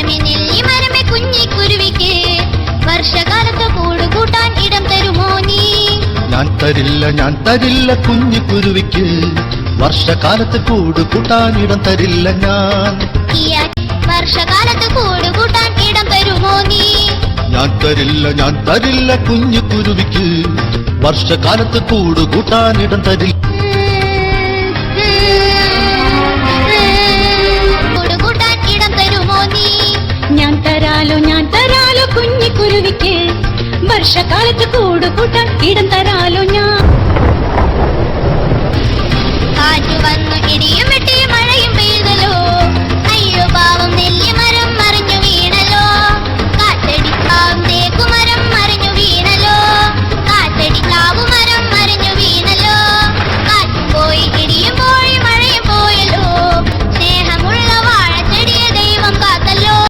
മരമേ നെല്ലി മരമേ കുഞ്ഞിക്കുരുവിക്ക് വർഷകാലത്ത് കൂട് കൂട്ടാൻ ഇടം തരുമോ നീ? ഞാൻ തരില്ല കുഞ്ഞിക്കുരുവിക്ക് വർഷകാലത്ത് കൂട് കൂട്ടാൻ ഇടം തരില്ല ഞാൻ. വർഷകാലത്ത് കൂട് കൂട്ടാൻ ഇടം തരുമോ നീ? ഞാൻ തരില്ല കുഞ്ഞിക്കുരുവിക്ക് വർഷകാലത്ത് കൂട് കൂട്ടാൻ ഇടം തരില്ല. കൂട് കൂട്ടാൻ ഇടം തരുമോ നീ? ഞാൻ തരാലോ കുഞ്ഞിക്കുരുവിക്ക് വർഷകാലത്ത് കൂട് കൂട്ടാൻ ഇടം തരാലോ ഞാൻ. കാറ്റു വന്നു ഇടിയും വെട്ടി മഴ